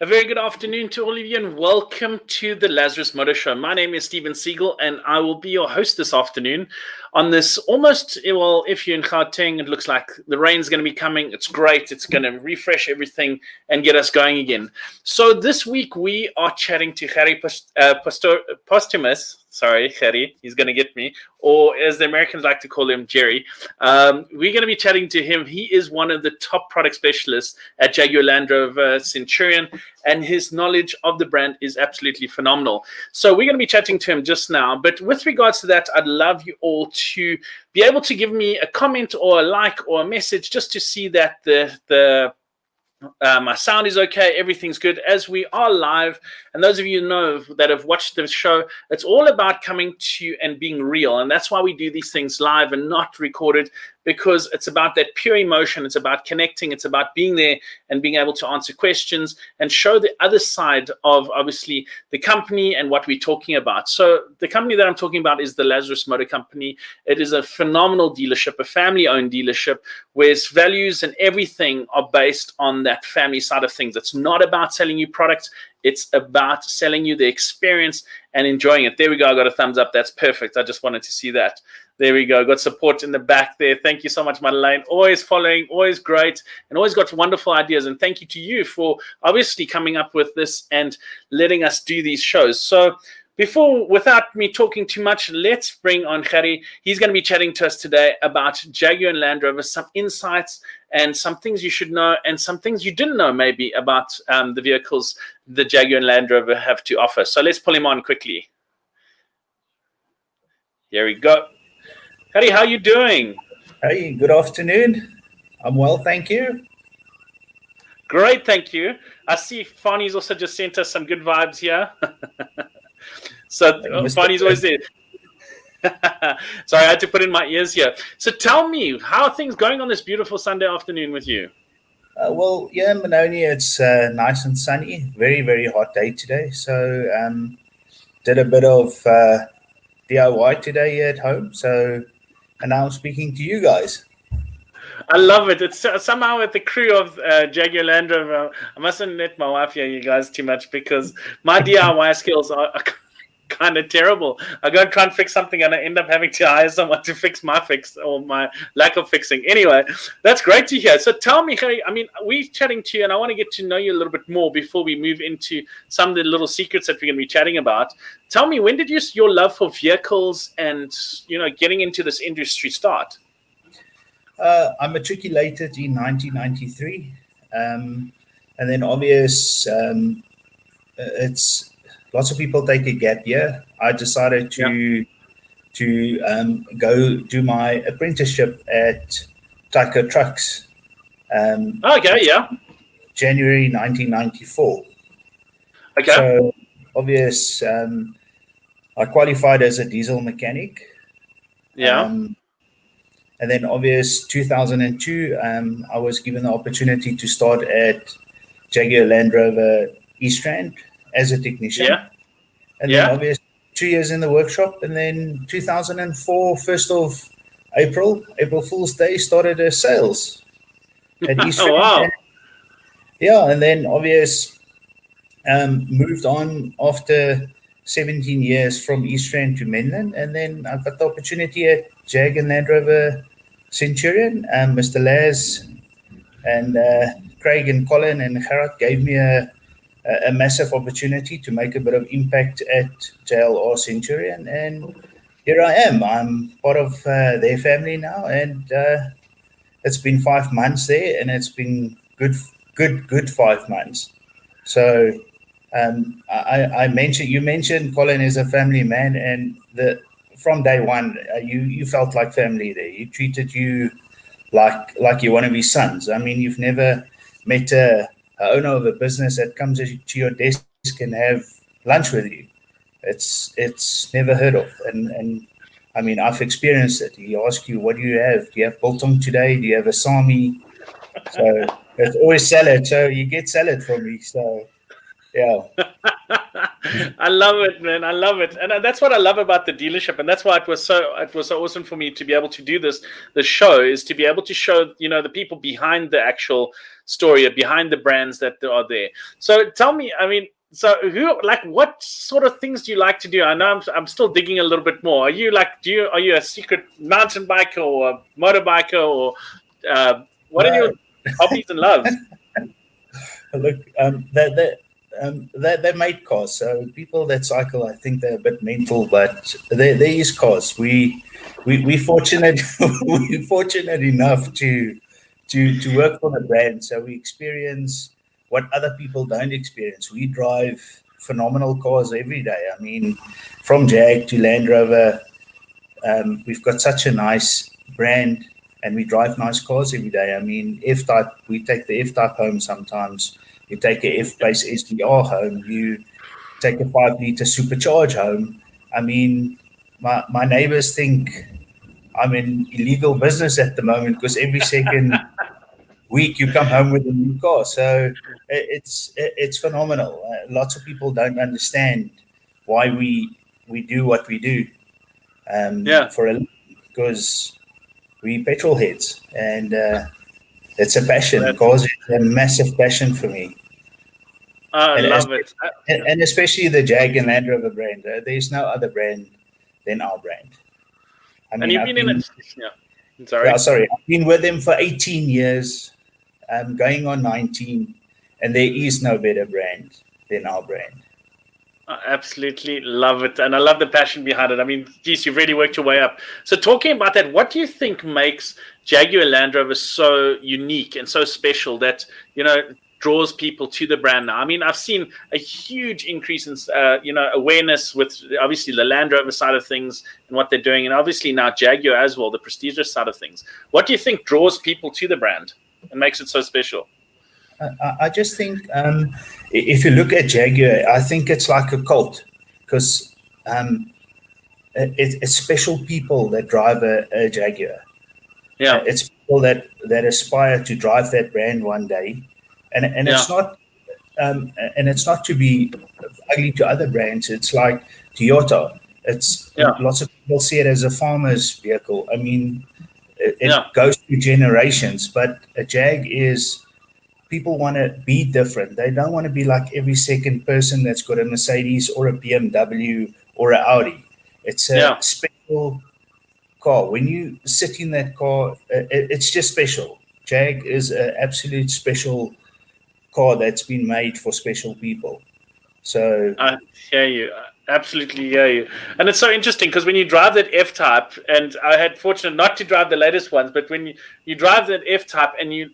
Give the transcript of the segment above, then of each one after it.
A very good afternoon to all of you and welcome to the Lazarus Motor Show. My name is Steven Siegel and I will be your host this afternoon on this almost, well, if you're in Gauteng, it looks like the rain's going to be coming. It's great. It's going to refresh everything and get us going again. So this week we are chatting to Gerrie Posthumus. Sorry, Gerrie, he's going to get me. Or as the Americans like to call him, Gerrie. We're going to be chatting to him. He is one of the top product specialists at Jaguar Land Rover Centurion, and his knowledge of the brand is absolutely phenomenal. So we're going to be chatting to him just now. But with regards to that, I'd love you all to be able to give me a comment or a like or a message just to see that my sound is okay, everything's good as we are live. And those of you know that have watched the show, it's all about coming to you and being real. And that's why we do these things live and not recorded, because it's about that pure emotion. It's about connecting. It's about being there and being able to answer questions and show the other side of, obviously, the company and what we're talking about. So the company that I'm talking about is the Lazarus Motor Company. It is a phenomenal dealership, a family-owned dealership, where its values and everything are based on that family side of things. It's not about selling you products. It's about selling you the experience and enjoying it. There we go. I got a thumbs up. That's perfect. I just wanted to see that. There we go. Got support in the back there. Thank you so much, Madeleine. Always following, always great, and always got wonderful ideas. And thank you to you for obviously coming up with this and letting us do these shows. So without me talking too much, let's bring on Gerrie. He's going to be chatting to us today about Jaguar and Land Rover, some insights and some things you should know and some things you didn't know maybe about the vehicles the Jaguar and Land Rover have to offer. So let's pull him on quickly. Here we go. Gerrie, how are you doing? Hey, good afternoon. I'm well, thank you. Great, thank you. I see Fani's also just sent us some good vibes here. So Fani's always there. Sorry, I had to put in my ears here. So tell me, how are things going on this beautiful Sunday afternoon with you? Well, yeah, in Benoni, it's nice and sunny. Very, very hot day today. So did a bit of DIY today here at home. And now I'm speaking to you guys. I love it. It's somehow with the crew of Jaguar Land Rover. I mustn't let my wife hear you guys too much because my DIY skills are kind of terrible. I go and try and fix something and I end up having to hire someone to fix my fix or my lack of fixing. Anyway, that's great to hear. So tell me, Gerrie, I mean, we're chatting to you and I want to get to know you a little bit more before we move into some of the little secrets that we're going to be chatting about. Tell me, when did your love for vehicles and, getting into this industry start? I matriculated in 1993. And then obvious, it's lots of people take a gap year. I decided to go do my apprenticeship at Tyco Trucks. January 1994. Okay. So obvious, I qualified as a diesel mechanic. Yeah. And then obvious 2002, I was given the opportunity to start at Jaguar Land Rover East Rand as a technician. Yeah. And then obvious 2 years in the workshop. And then 2004, 1st of April Fool's Day, started as sales at East Rand. Wow. And then obvious moved on after 17 years from East Rand to Mainland. And then I got the opportunity at Jaguar Land Rover Centurion. Mr. Laz and Craig and Colin and Gerard gave me a massive opportunity to make a bit of impact at JLR Centurion, and here I am. I'm part of their family now, and it's been 5 months there, and it's been good 5 months. So you mentioned Colin is a family man, and from day one, you felt like family there. He treated you like you're one of his sons. I mean, you've never met a owner of a business that comes to your desk and have lunch with you. It's never heard of. And I mean, I've experienced it. He asks you, what do you have? Do you have biltong today? Do you have a sami? So it's always salad. So you get salad from me. So, yeah. I love it, man. I love it, and that's what I love about the dealership, and that's why it was so awesome for me to be able to do this show, is to be able to show the people behind the actual story, behind the brands that are there. So tell me, I mean, so what sort of things do you like to do? I know I'm still digging a little bit more. Are you a secret mountain biker or a motorbiker, or what are your hobbies and loves? Look, they make cars. So people that cycle, I think they're a bit mental, but there is cars. We fortunate we're fortunate enough to work for the brand, so we experience what other people don't experience. We drive phenomenal cars every day. I mean, from Jag to Land Rover, we've got such a nice brand, and we drive nice cars every day. I mean, F-Type, we take the F-Type home sometimes. You take a F-Pace SDR home. You take a 5-liter supercharge home. I mean, my neighbors think I'm in illegal business at the moment, because every second week you come home with a new car. So it's phenomenal. Lots of people don't understand why we do what we do for a living, because we petrol heads, and it's a passion. Cars is a massive passion for me. I love it. And especially the Jag and Land Rover brand. There's no other brand than our brand. I mean, and you've been in it. Yeah. Sorry. Yeah, sorry. I've been with them for 18 years. I'm going on 19, and there is no better brand than our brand. I absolutely love it, and I love the passion behind it. I mean, geez, you've really worked your way up. So talking about that, what do you think makes Jaguar Land Rover so unique and so special that, draws people to the brand now? I mean, I've seen a huge increase in, awareness with obviously the Land Rover side of things and what they're doing, and obviously now Jaguar as well, the prestigious side of things. What do you think draws people to the brand and makes it so special? I just think if you look at Jaguar, I think it's like a cult, because it's special people that drive a Jaguar. Yeah, it's people that aspire to drive that brand one day, and it's not it's not to be ugly to other brands. It's like Toyota. It's lots of people see it as a farmer's vehicle. I mean, it goes through generations, but a Jag is. People want to be different. They don't want to be like every second person that's got a Mercedes or a BMW or an Audi. It's a special car. When you sit in that car, it's just special. Jag is an absolute special car that's been made for special people. So I hear you. Absolutely hear you. And it's so interesting, because when you drive that F-Type, and I had fortunate not to drive the latest ones, but when you drive that F-Type, and you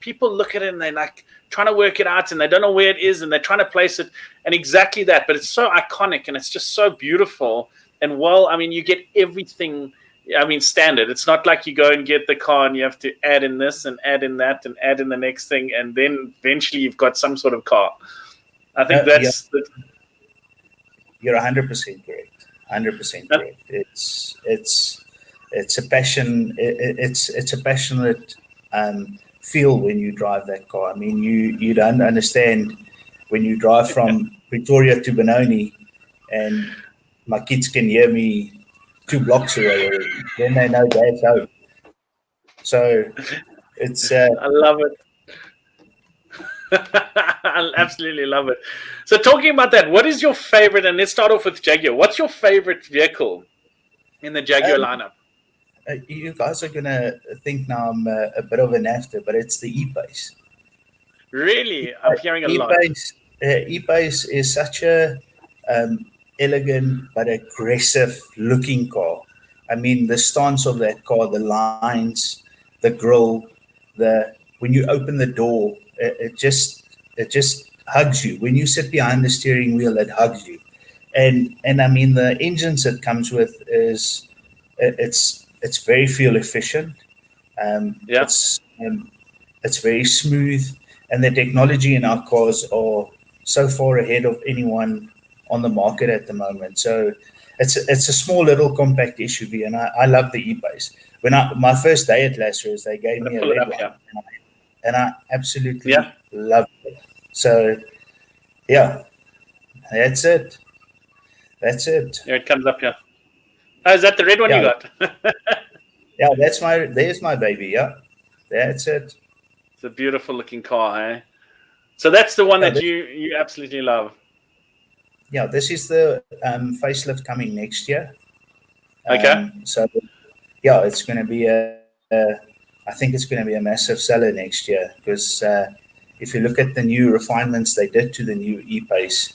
people look at it and they're like trying to work it out, and they don't know where it is, and they're trying to place it, and exactly that. But it's so iconic, and it's just so beautiful. And I mean, you get everything. I mean, standard. It's not like you go and get the car and you have to add in this and add in that and add in the next thing, and then eventually you've got some sort of car. I think that's you're 100% correct. 100% correct. It's a passion. It's a passionate feel when you drive that car. I mean, you don't understand when you drive from Pretoria to Benoni, and my kids can hear me 2 blocks away already. Then they know Dad's home. So it's. I love it. I absolutely love it. So talking about that, what is your favorite? And let's start off with Jaguar. What's your favorite vehicle in the Jaguar lineup? You guys are gonna think now I'm a bit of an after, but it's the E-Pace. Really, I'm hearing a lot. E-Pace is such a elegant but aggressive looking car. I mean, the stance of that car, the lines, the grille, when you open the door. It just hugs you. When you sit behind the steering wheel, it hugs you. And I mean, the engines it comes with is it's very fuel efficient. It's very smooth, and the technology in our cars are so far ahead of anyone on the market at the moment. So it's a small little compact SUV, and I love the E-Pace. When my first day at Lazarus, they gave me a red one. And I absolutely love it. So, That's it. That's it. Here it comes up here. Oh, is that the red one you got? Yeah, there's my baby. Yeah, that's it. It's a beautiful looking car, hey? So that's the one Yeah, that you absolutely love. yeah, this is the facelift coming next year. Okay. So yeah, it's going to be I think it's going to be a massive seller next year because if you look at the new refinements they did to the new e-Pace,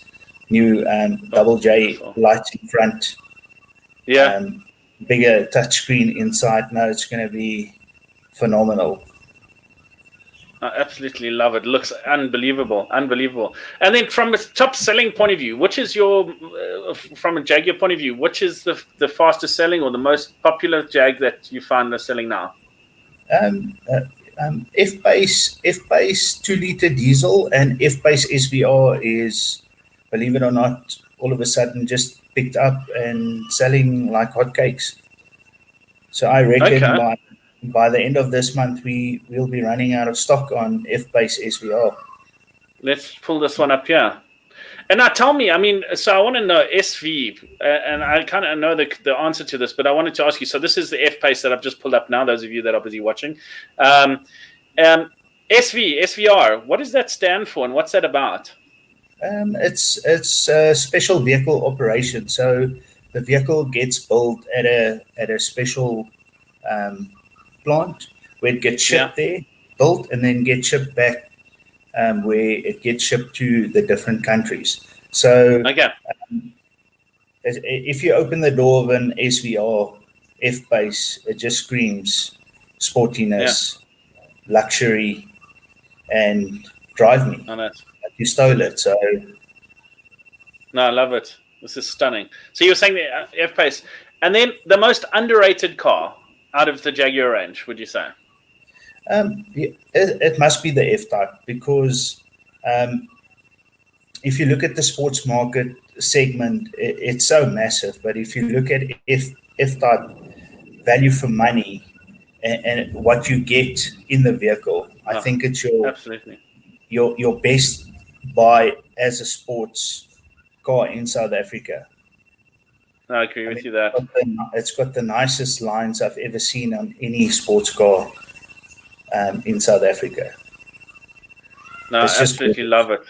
new double J beautiful. lights in front, Yeah. bigger touchscreen inside. No, it's going to be phenomenal. I absolutely love it. Looks unbelievable, unbelievable. And then from a top selling point of view, which is your, from a Jaguar point of view, which is the fastest selling or the most popular Jag that you find are selling now? F-Pace 2-liter diesel and F-Pace SVR is, believe it or not, all of a sudden just picked up and selling like hotcakes. So I reckon by the end of this month, we'll be running out of stock on F-Pace SVR. Let's pull this one up here. And now tell me, I mean, so I want to know SV, and I kind of know the answer to this, but I wanted to ask you, so this is the F-Pace that I've just pulled up now, those of you that are busy watching. SVR, what does that stand for and what's that about? It's special vehicle operation. So the vehicle gets built at a special plant where it gets shipped there, built, and then gets shipped back where it gets shipped to the different countries. So if you open the door of an SVR F-Pace, it just screams sportiness, luxury, and drive me. Like you stole it. So no, I love it. This is stunning. So you were saying the F-Pace, and then the most underrated car out of the Jaguar range, would you say? It must be the F-Type because if you look at the sports market segment, it's so massive. But if you look at F-Type value for money and what you get in the vehicle, I think it's your best buy as a sports car in South Africa. I agree with you that. It's got the nicest lines I've ever seen on any sports car in South Africa. No, I absolutely love it.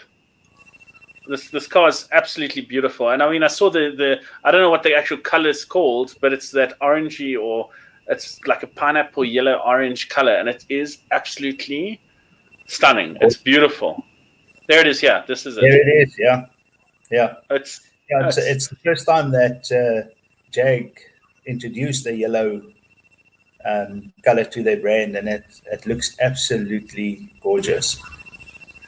This car is absolutely beautiful. And I mean, I saw the I don't know what the actual color is called, but it's that orangey, or it's like a pineapple yellow orange color, and it is absolutely stunning. It's beautiful. There it is. Yeah, this is it. There it is. Yeah. It's the first time that Jag introduced the yellow color to their brand, and it looks absolutely gorgeous.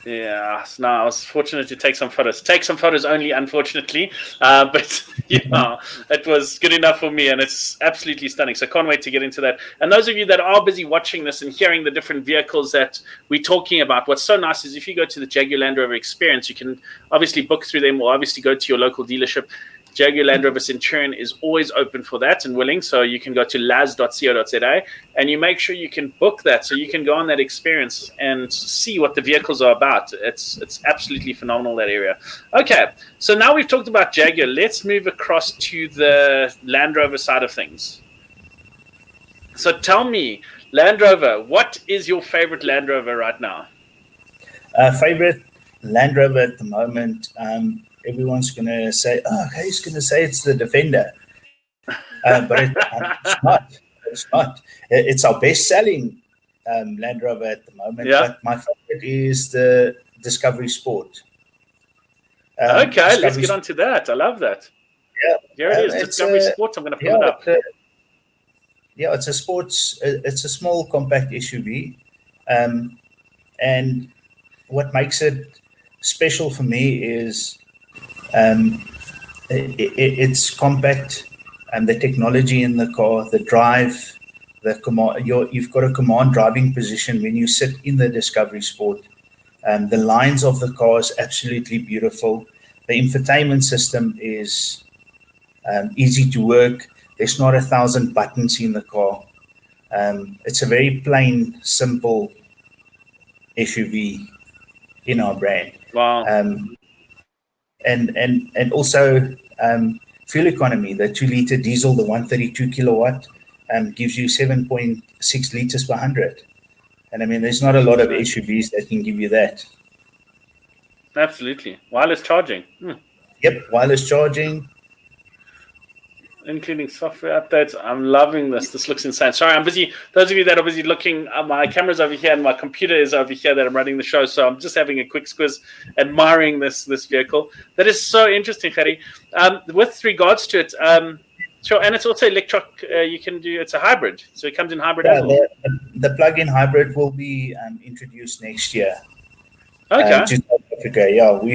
Yeah, no, I was fortunate to take some photos. Take some photos only, unfortunately, but it was good enough for me, and it's absolutely stunning. So can't wait to get into that. And those of you that are busy watching this and hearing the different vehicles that we're talking about, what's so nice is if you go to the Jaguar Land Rover Experience, you can obviously book through them, or obviously go to your local dealership. Jaguar Land Rover Centurion is always open for that and willing, so you can go to laz.co.za and you make sure you can book that, so you can go on that experience and see what the vehicles are about. It's absolutely phenomenal, that area. Okay, so now we've talked about Jaguar. Let's move across to the Land Rover side of things. So tell me, Land Rover, what is your favorite Land Rover right now? Favorite Land Rover at the moment, everyone's going to say, he's going to say it's the Defender. But it's not. It's not. It's our best-selling Land Rover at the moment. Yeah. But my favorite is the Discovery Sport. Okay, let's get on to that. I love that. Yeah. Here it is, Discovery Sport. I'm going to pull it up. It's a sports. It's a small, compact SUV. And what makes it special for me is it's compact, and the technology in the car, the drive, the command. You've got a command driving position when you sit in the Discovery Sport. The lines of the car is absolutely beautiful. The infotainment system is easy to work. There's not 1,000 buttons in the car. It's a very plain, simple SUV in our brand. Wow. and also fuel economy. The 2-liter diesel, the 132 kilowatt, gives you 7.6 liters per 100. And I mean, there's not a lot of SUVs that can give you that. Absolutely. Wireless charging. Yep, wireless charging. Including software updates. I'm loving this. This looks insane. Sorry, I'm busy. Those of you that are busy looking, my camera's over here and my computer is over here that I'm running the show. So I'm just having a quick squiz, admiring this vehicle. That is so interesting, Gerrie. With regards to it, sure, and it's also electric. You can do. It's a hybrid, so it comes in hybrid as well. The plug-in hybrid will be introduced next year. Okay. To South Africa. Yeah, we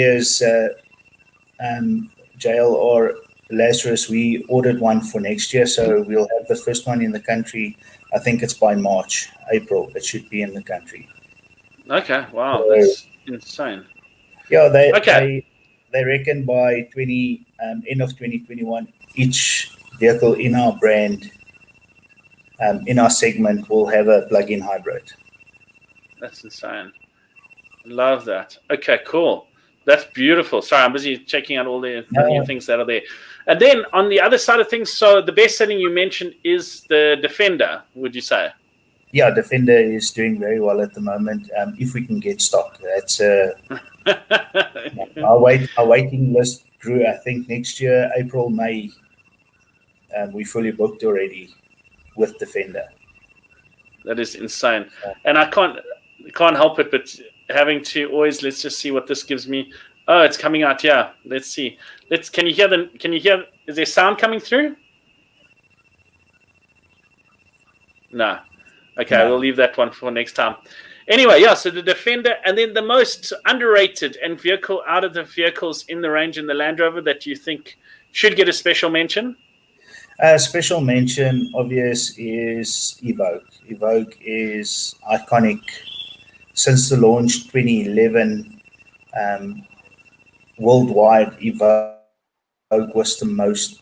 as JLR Lazarus, we ordered one for next year, so we'll have the first one in the country. I think it's by March, April. It should be in the country. Okay. Wow, that's insane. Yeah, they reckon by end of 2021, each vehicle in our brand, in our segment, will have a plug-in hybrid. That's insane. Love that. Okay, cool. That's beautiful. Sorry, I'm busy checking out all the new things that are there. And then on the other side of things, so the best selling you mentioned is the Defender, would you say? Yeah, Defender is doing very well at the moment. If we can get stock, that's our waiting list grew. I think next year, April, May, we fully booked already with Defender. That is insane, and I can't help it but having to always, let's just see what this gives me. Oh, it's coming out. Yeah, let's see. Can you hear? Is there sound coming through? No. Okay, No. We'll leave that one for next time. Anyway, yeah, so the Defender, and then the most underrated vehicle out of the vehicles in the range in the Land Rover that you think should get a special mention? Special mention, obvious, is Evoque. Evoque is iconic. Since the launch 2011, worldwide, Evoque was the most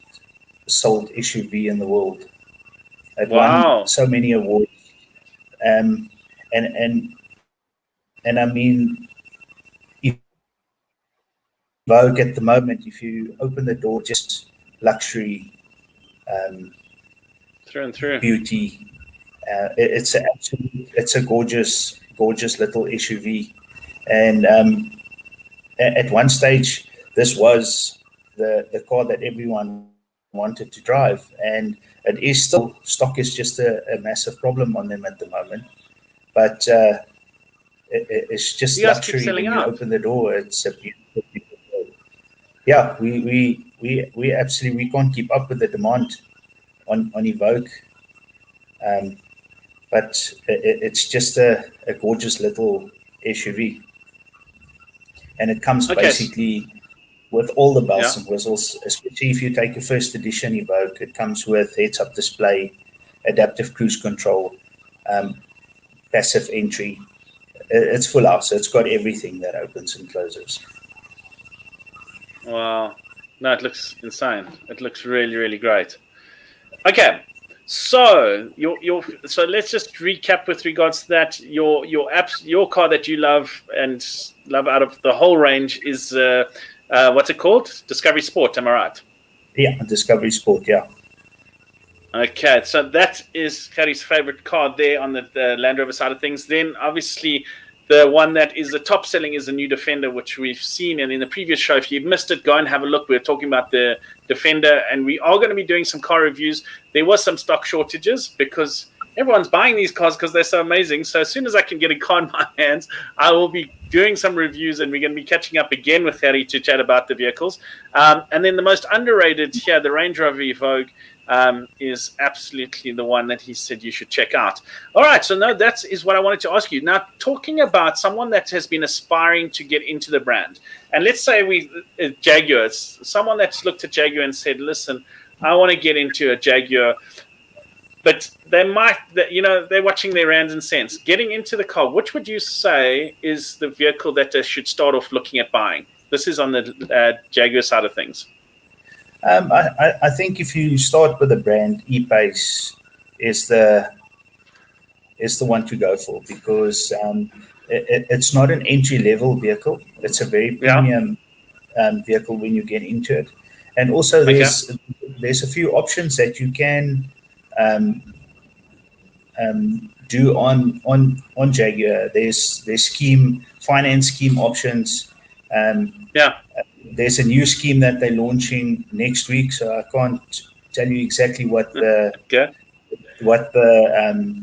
sold SUV in the world. It won so many awards. And I mean, Evoque at the moment, if you open the door, just luxury, through and through beauty. It's a gorgeous little SUV, and at one stage, this was the car that everyone wanted to drive, and it is still. Stock is just a massive problem on them at the moment, but it's just luxury. When you open the door, it's a beautiful car. Yeah, we absolutely can't keep up with the demand on Evoque. But it's just a gorgeous little SUV. And it comes basically with all the bells and whistles, especially if you take a first edition Evoque. It comes with heads-up display, adaptive cruise control, passive entry. It's full house, so it's got everything that opens and closes. Wow. No, it looks insane. It looks really, really great. Okay. So so let's just recap with regards to that. Your car that you love and love out of the whole range is what's it called? Discovery Sport, am I right? Yeah, Discovery Sport, yeah. Okay, so that is Gerrie's favorite car there on the Land Rover side of things. Then obviously the one that is the top selling is the new Defender, which we've seen. And in the previous show, if you missed it, go and have a look. We were talking about the Defender, and we are going to be doing some car reviews. There was some stock shortages because everyone's buying these cars because they're so amazing. So as soon as I can get a car in my hands, I will be doing some reviews, and we're going to be catching up again with Gerrie to chat about the vehicles. And then the most underrated here, the Range Rover Evoque, is absolutely the one that he said you should check out. All right, so now that is what I wanted to ask you. Now, talking about someone that has been aspiring to get into the brand, and let's say Jaguar, someone that's looked at Jaguar and said, listen, I want to get into a Jaguar, but they're watching their rands and cents. Getting into the car, which would you say is the vehicle that they should start off looking at buying? This is on the Jaguar side of things. I think if you start with a brand, E-Pace is the one to go for, because it's not an entry-level vehicle. It's a very premium vehicle when you get into it. And also there's a few options that you can do on Jaguar. There's finance scheme options. There's a new scheme that they're launching next week, so I can't tell you exactly what the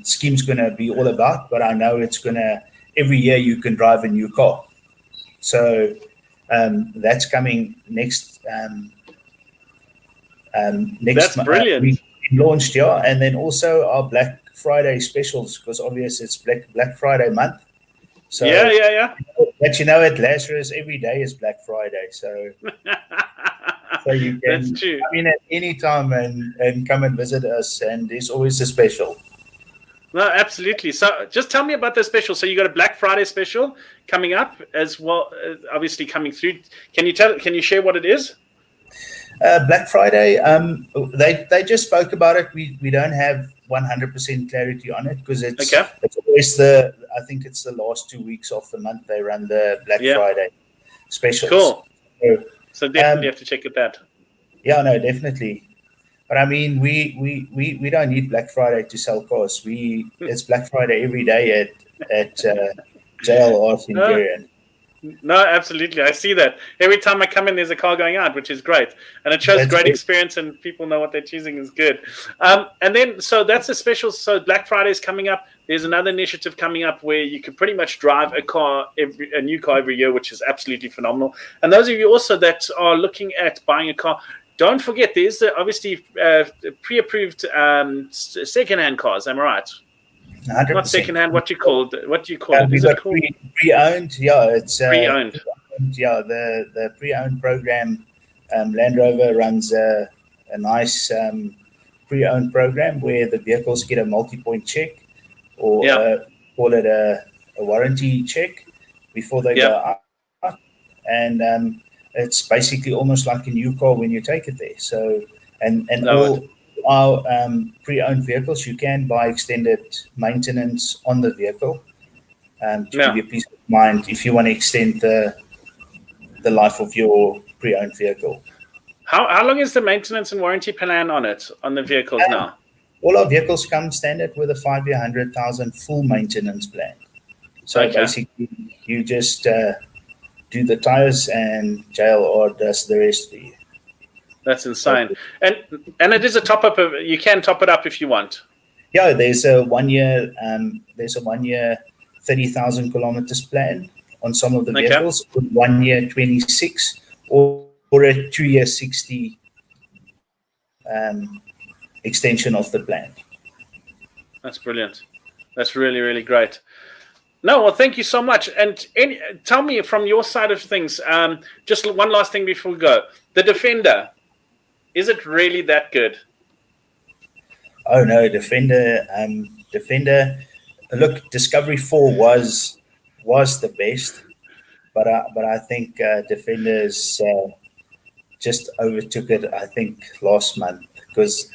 scheme's going to be all about, but I know it's going to, every year you can drive a new car. So that's coming next That's brilliant. Launched, and then also our Black Friday specials, because obviously it's Black Friday month. So but at Lazarus every day is Black Friday, so you can come in at any time and come and visit us, and there's always a special. No, absolutely. So just tell me about the special. So you got a Black Friday special coming up as well, obviously coming through. Can you share what it is? Black Friday, they just spoke about it. We don't have 100% clarity on it, because it's always I think it's the last 2 weeks of the month they run the Black Friday specials. Cool. So definitely have to check it out. Yeah, no, definitely. But I mean, we don't need Black Friday to sell cars. It's Black Friday every day at JLR Centurion. No, absolutely. I see that. Every time I come in, there's a car going out, which is great. And it shows great experience, and people know what they're choosing is good. And then, so that's a special. So Black Friday is coming up. There's another initiative coming up where you can pretty much drive a new car every year, which is absolutely phenomenal. And those of you also that are looking at buying a car, don't forget, there's obviously pre-approved second-hand cars. Am I right? 100%. Not second-hand. What do you call it? Is it called pre-owned? Yeah, it's pre-owned. Yeah, the pre-owned program. Land Rover runs a nice pre-owned program where the vehicles get a multi-point check, or call it a warranty check before they go out, and it's basically almost like a new car when you take it there. So, and all our pre-owned vehicles, you can buy extended maintenance on the vehicle to give you peace of mind if you want to extend the life of your pre-owned vehicle. How long is the maintenance and warranty plan on the vehicles now? All our vehicles come standard with a 5-year, 100,000 full maintenance plan. So basically, you just do the tires, and JLR does the rest for you. That's insane. And it is a top up. You can top it up if you want. Yeah, there's a 1 year 30,000 kilometers plan on some of the vehicles, 1 year 26, or a 2 year 60 extension of the plan. That's brilliant. That's really, really great. No, well, thank you so much. And tell me from your side of things, just one last thing before we go. The Defender, is it really that good? Oh, no, Defender. Look, Discovery 4 was the best, but I think Defenders just overtook it, I think, last month, because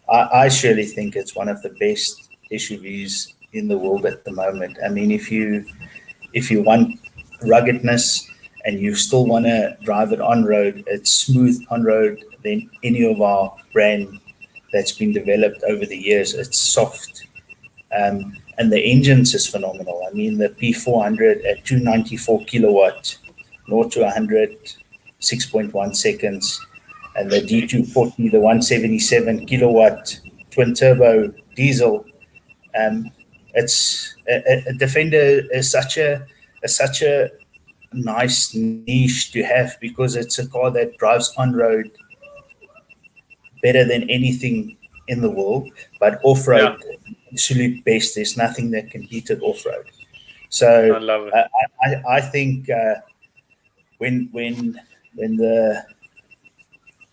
I surely think it's one of the best SUVs in the world at the moment. I mean, if you want ruggedness and you still want to drive it on road, it's smooth on road than any of our brand that's been developed over the years. It's soft, and the engines is phenomenal. I mean, the P400 at 294 kilowatt, 0 to 100, 6.1 seconds, and the D240, the 177 kilowatt twin turbo diesel. It's a Defender is such a nice niche to have, because it's a car that drives on road better than anything in the world, but off road, absolute best. There's nothing that can beat it off road. So I love it. I think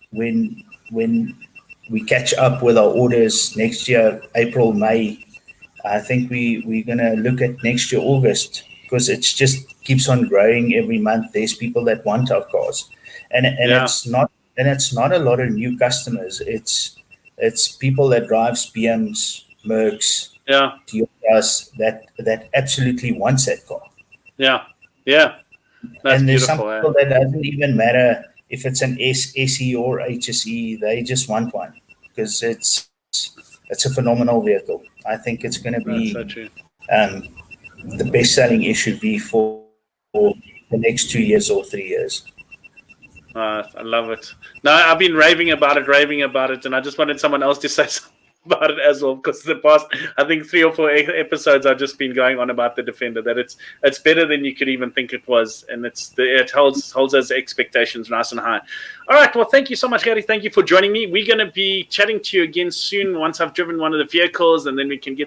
when we catch up with our orders next year, April, May, I think we're going to look at next year, August, because it just keeps on growing every month. There's people that want our cars, and it's not a lot of new customers. It's people that drives BMs, Mercs, Toyotas that absolutely wants that car. Yeah. That's and there's beautiful. some people that doesn't even matter if it's an SE or HSE, they just want one because it's a phenomenal vehicle. I think it's going to That's so be true. the best-selling SUV for the next 2 years or 3 years. I love it. No, I've been raving about it, and I just wanted someone else to say something about it as well, because the past, I think 3 or 4 episodes I've just been going on about the Defender, that it's better than you could even think it was, and it holds those expectations nice and high. All right, well, thank you so much, Gerrie. Thank you for joining me. We're going to be chatting to you again soon once I've driven one of the vehicles, and then we can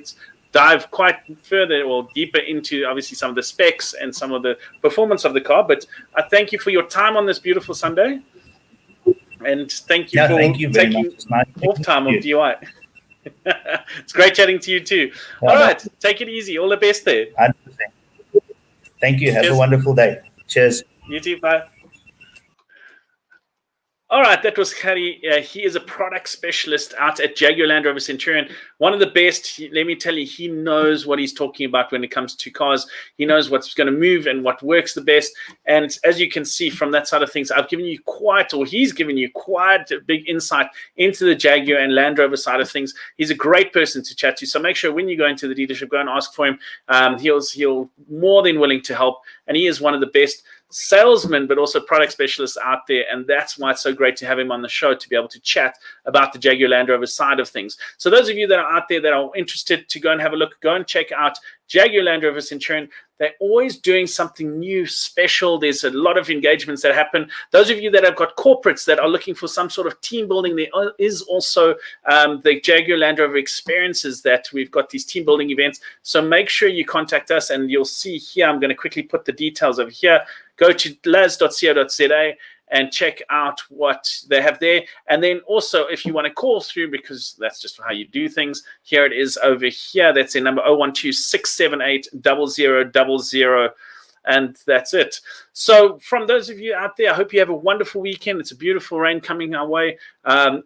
dive quite further or deeper into obviously some of the specs and some of the performance of the car. But I thank you for your time on this beautiful Sunday, and thank you for taking off time of DUI. It's great chatting to you too. All right, take it easy. All the best there. 100%. Thank you. Have a wonderful day. Cheers. You too. Bye. All right, that was Gerrie. He is a product specialist out at Jaguar Land Rover Centurion. One of the best. Let me tell you, he knows what he's talking about when it comes to cars. He knows what's going to move and what works the best. And as you can see from that side of things, he's given you quite a big insight into the Jaguar and Land Rover side of things. He's a great person to chat to. So make sure when you go into the dealership, go and ask for him. He'll more than willing to help. And he is one of the best salesman, but also product specialists out there, and that's why it's so great to have him on the show, to be able to chat about the Jaguar Land Rover side of things. So those of you that are out there that are interested to go and have a look, go and check out Jaguar Land Rover Centurion. They're always doing something new, special. There's a lot of engagements that happen. Those of you that have got corporates that are looking for some sort of team building, there is also the Jaguar Land Rover experiences that we've got, these team building events. So make sure you contact us, and you'll see here, I'm going to quickly put the details over here. Go to laz.co.za and check out what they have there. And then also, if you want to call through, because that's just how you do things, here it is over here. That's their number, 012-678-0000. And that's it. So from those of you out there, I hope you have a wonderful weekend. It's a beautiful rain coming our way.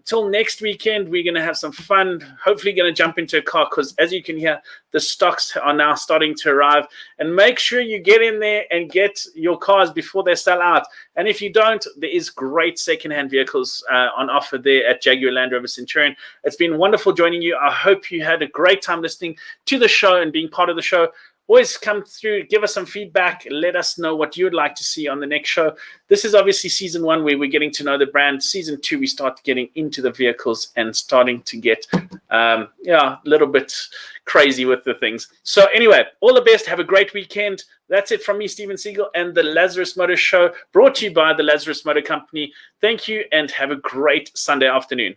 Till next weekend, we're going to have some fun. Hopefully going to jump into a car, because as you can hear, the stocks are now starting to arrive. And make sure you get in there and get your cars before they sell out. And if you don't, there is great secondhand vehicles on offer there at Jaguar Land Rover Centurion. It's been wonderful joining you. I hope you had a great time listening to the show and being part of the show. Always come through, give us some feedback, let us know what you would like to see on the next show. This is obviously season 1, where we're getting to know the brand. Season 2, we start getting into the vehicles and starting to get a little bit crazy with the things. So anyway, all the best. Have a great weekend. That's it from me, Steven Siegel, and the Lazarus Motor Show, brought to you by the Lazarus Motor Company. Thank you, and have a great Sunday afternoon.